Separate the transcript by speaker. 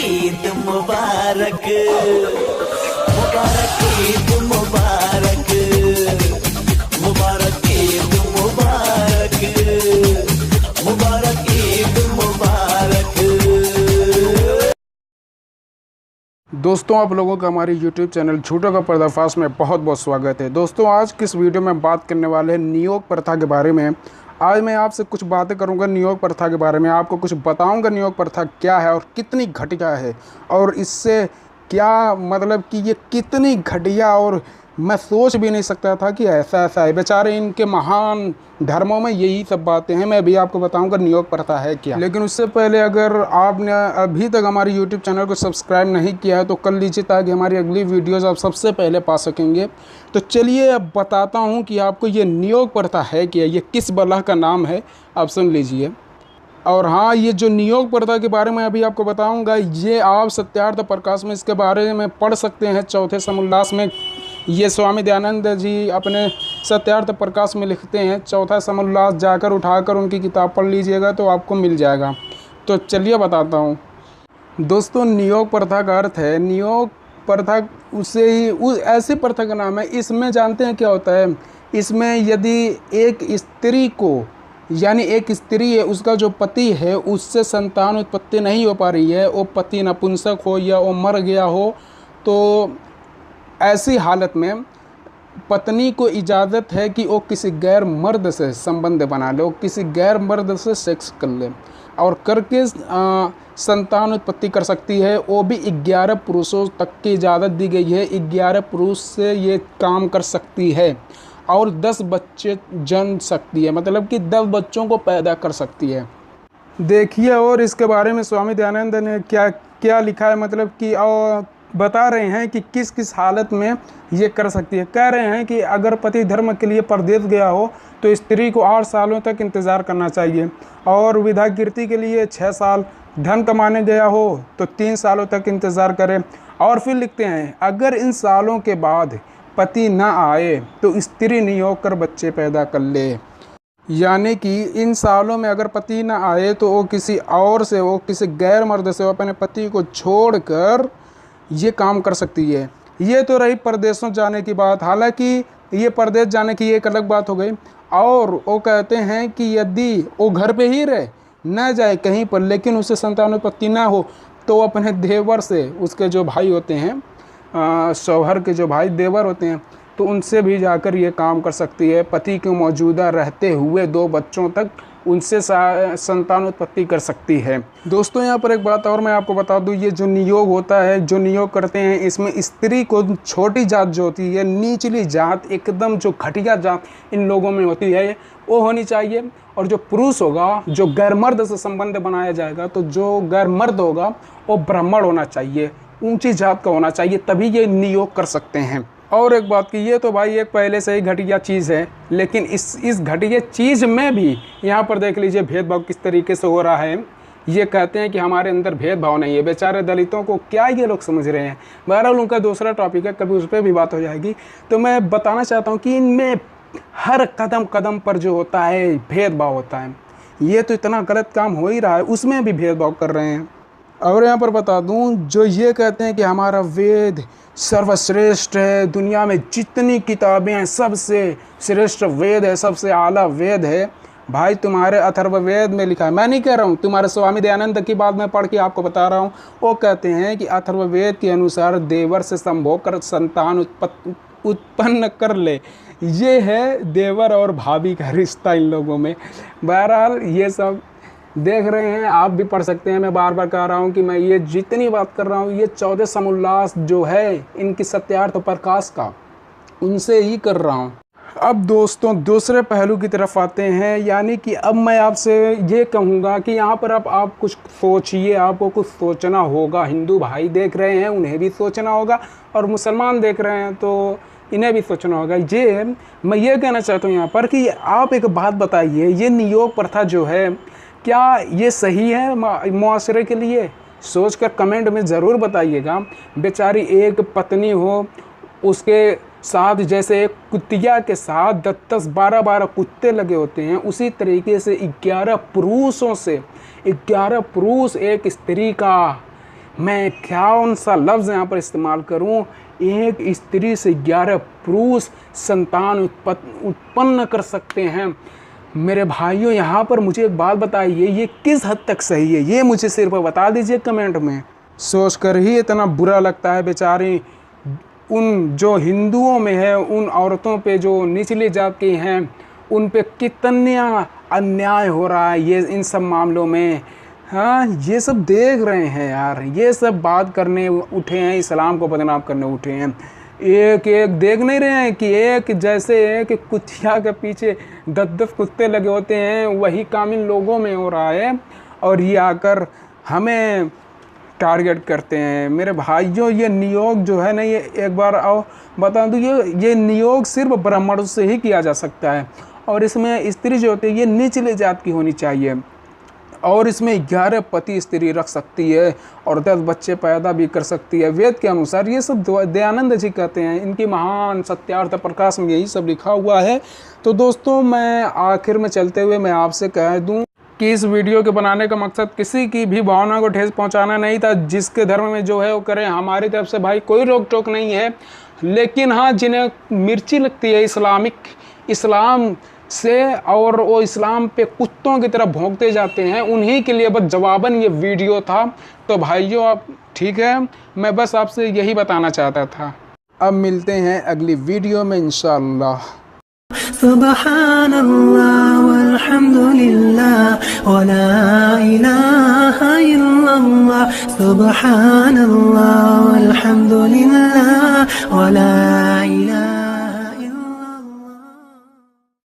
Speaker 1: ईद मुबारक, मुबारक ईद मुबारक, मुबारक ईद मुबारक, मुबारक ईद मुबारक।
Speaker 2: दोस्तों, आप लोगों का हमारे YouTube चैनल झूठों का पर्दाफाश में बहुत बहुत स्वागत है। दोस्तों, आज किस वीडियो में बात करने वाले हैं नियोग प्रथा के बारे में। आज मैं आपसे कुछ बातें करूंगा नियोग प्रथा के बारे में, आपको कुछ बताऊंगा नियोग प्रथा क्या है और कितनी घटिया है, और इससे क्या मतलब कि ये कितनी घटिया, और मैं सोच भी नहीं सकता था कि ऐसा है। बेचारे इनके महान धर्मों में यही सब बातें हैं। मैं भी आपको बताऊंगा नियोग प्रथा है क्या। लेकिन उससे पहले अगर आपने अभी तक हमारे YouTube चैनल को सब्सक्राइब नहीं किया है तो कर लीजिए, ताकि हमारी अगली वीडियोज़ आप सबसे पहले पा सकेंगे। तो चलिए अब बताता हूँ कि आपको ये नियोग प्रथा है क्या, ये किस बला का नाम है, आप सुन लीजिए। और हाँ, ये जो नियोग प्रथा के बारे में अभी आपको बताऊंगा, ये आप सत्यार्थ प्रकाश में इसके बारे में पढ़ सकते हैं। चौथे समोल्लास में ये स्वामी दयानंद जी अपने सत्यार्थ प्रकाश में लिखते हैं। चौथा समोल्लास जाकर उठाकर उनकी किताब पढ़ लीजिएगा तो आपको मिल जाएगा। तो चलिए बताता हूँ। दोस्तों, नियोग प्रथा का अर्थ है, नियोग प्रथा उसे ही ऐसी प्रथा का नाम है। इसमें जानते हैं क्या होता है, इसमें यदि एक स्त्री को, यानी एक स्त्री है, उसका जो पति है उससे संतान उत्पत्ति नहीं हो पा रही है, वो पति नपुंसक हो या वो मर गया हो, तो ऐसी हालत में पत्नी को इजाज़त है कि वो किसी गैर मर्द से संबंध बना ले, वो किसी गैर मर्द से सेक्स कर ले और करके संतान उत्पत्ति कर सकती है। वो भी 11 पुरुषों तक की इजाज़त दी गई है। 11 पुरुष से ये काम कर सकती है और 10 बच्चे जन्म सकती है, मतलब कि 10 बच्चों को पैदा कर सकती है। देखिए, और इसके बारे में स्वामी दयानंद ने क्या क्या लिखा है, मतलब कि बता रहे हैं कि किस किस हालत में ये कर सकती है। कह रहे हैं कि अगर पति धर्म के लिए परदेश गया हो तो स्त्री को 8 सालों तक इंतज़ार करना चाहिए, और विधा कीर्ति के लिए 6 साल, धन कमाने गया हो तो 3 सालों तक इंतज़ार करें। और फिर लिखते हैं, अगर इन सालों के बाद पति न आए तो स्त्री नियोग कर बच्चे पैदा कर ले। यानी कि इन सालों में अगर पति न आए तो वो किसी और से, वो किसी गैर मर्द से, वो अपने पति को छोड़कर ये काम कर सकती है। ये तो रही परदेशों जाने की बात। हालांकि ये परदेश जाने की एक अलग बात हो गई। और वो कहते हैं कि यदि वो घर पे ही रहे, न जाए कहीं पर, लेकिन उससे संतानोत्पत्ति ना हो, तो अपने देवर से, उसके जो भाई होते हैं, शौहर के जो भाई देवर होते हैं, तो उनसे भी जाकर ये काम कर सकती है। पति के मौजूदा रहते हुए 2 बच्चों तक उनसे संतान उत्पत्ति कर सकती है। दोस्तों, यहाँ पर एक बात और मैं आपको बता दूँ, ये जो नियोग होता है, जो नियोग करते हैं, इसमें स्त्री को छोटी जात जो होती है, निचली जात, एकदम जो घटिया जात इन लोगों में होती है, वो होनी चाहिए। और जो पुरुष होगा, जो गैरमर्द से संबंध बनाया जाएगा, तो जो गैरमर्द होगा वो ब्राह्मण होना चाहिए, ऊंची जात का होना चाहिए, तभी ये नियोग कर सकते हैं। और एक बात की, ये तो भाई एक पहले से ही घटिया चीज़ है, लेकिन इस घटिया चीज़ में भी यहाँ पर देख लीजिए भेदभाव किस तरीके से हो रहा है। ये कहते हैं कि हमारे अंदर भेदभाव नहीं है। बेचारे दलितों को क्या ये लोग समझ रहे हैं। बहरहाल उनका दूसरा टॉपिक है, कभी उस पर भी बात हो जाएगी। तो मैं बताना चाहता हूँ कि इनमें हर कदम कदम पर जो होता है भेदभाव होता है। ये तो इतना गलत काम हो ही रहा है, उसमें भी भेदभाव कर रहे हैं। और यहाँ पर बता दूँ, जो ये कहते हैं कि हमारा वेद सर्वश्रेष्ठ है, दुनिया में जितनी किताबें हैं सबसे श्रेष्ठ वेद है, सबसे आला वेद है। भाई, तुम्हारे अथर्ववेद में लिखा है, मैं नहीं कह रहा हूँ, तुम्हारे स्वामी दयानंद की बात मैं पढ़ के आपको बता रहा हूँ। वो कहते हैं कि अथर्ववेद के अनुसार देवर से संभोग कर संतान उत्पन्न कर ले। ये है देवर और भाभी का रिश्ता इन लोगों में। बहरहाल ये सब देख रहे हैं, आप भी पढ़ सकते हैं। मैं बार बार कह रहा हूँ कि मैं ये जितनी बात कर रहा हूँ, ये 14 समोल्लास जो है इनकी सत्यार्थ प्रकाश का, उनसे ही कर रहा हूँ। अब दोस्तों, दूसरे पहलू की तरफ आते हैं। यानी कि अब मैं आपसे ये कहूँगा कि यहाँ पर अब आप कुछ सोचिए, आपको कुछ सोचना होगा। हिंदू भाई देख रहे हैं, उन्हें भी सोचना होगा, और मुसलमान देख रहे हैं तो इन्हें भी सोचना होगा। ये मैं ये कहना चाहता हूँ यहाँ पर कि आप एक बात बताइए, ये नियोग प्रथा जो है, क्या ये सही है मुआशरे के लिए? सोचकर कमेंट में ज़रूर बताइएगा। बेचारी एक पत्नी हो, उसके साथ जैसे एक कुतिया के साथ 10-10, 12-12 कुत्ते लगे होते हैं, उसी तरीके से 11 पुरुषों से 11 पुरुष एक स्त्री का मैं कौन सा लफ्ज़ यहाँ पर इस्तेमाल करूँ, एक स्त्री से 11 पुरुष संतान उत्पन्न कर सकते हैं। मेरे भाइयों, यहाँ पर मुझे एक बात बताइए, ये किस हद तक सही है, ये मुझे सिर्फ बता दीजिए कमेंट में। सोच कर ही इतना बुरा लगता है बेचारी उन जो हिंदुओं में है, उन औरतों पे जो निचली जाति हैं, उन पे कितना अन्याय हो रहा है ये इन सब मामलों में। हाँ, ये सब देख रहे हैं यार, ये सब बात करने उठे हैं, इस्लाम को बदनाम करने उठे हैं। एक एक देख नहीं रहे हैं कि एक जैसे एक कुतिया के पीछे 10-10 कुत्ते लगे होते हैं, वही काम इन लोगों में हो रहा है और ये आकर हमें टारगेट करते हैं। मेरे भाइयों, ये नियोग जो है ना, ये एक बार आओ बता दूँ, ये नियोग सिर्फ ब्राह्मणों से ही किया जा सकता है और इसमें स्त्री जो होती है ये निचले जात की होनी चाहिए और इसमें 11 पति स्त्री रख सकती है और 10 बच्चे पैदा भी कर सकती है। वेद के अनुसार ये सब दयानंद जी कहते हैं, इनकी महान सत्यार्थ प्रकाश में यही सब लिखा हुआ है। तो दोस्तों, मैं आखिर में चलते हुए मैं आपसे कह दूं कि इस वीडियो के बनाने का मकसद किसी की भी भावना को ठेस पहुंचाना नहीं था। जिसके धर्म में जो है वो करें, हमारी तरफ से भाई कोई रोक टोक नहीं है। लेकिन हाँ, जिन्हें मिर्ची लगती है इस्लाम से और वो इस्लाम पे कुत्तों की तरह भौंकते जाते हैं, उन्हीं के लिए बस जवाबन ये वीडियो था। तो भाइयों, आप ठीक है, मैं बस आपसे यही बताना चाहता था। अब मिलते हैं अगली वीडियो में इंशाअल्लाह।
Speaker 3: सुब्हानल्लाह वल्हम्दुलिल्लाह वला इलाहा इल्लल्लाह, सुब्हानल्लाह वल्हम्दुलिल्लाह वला इलाहा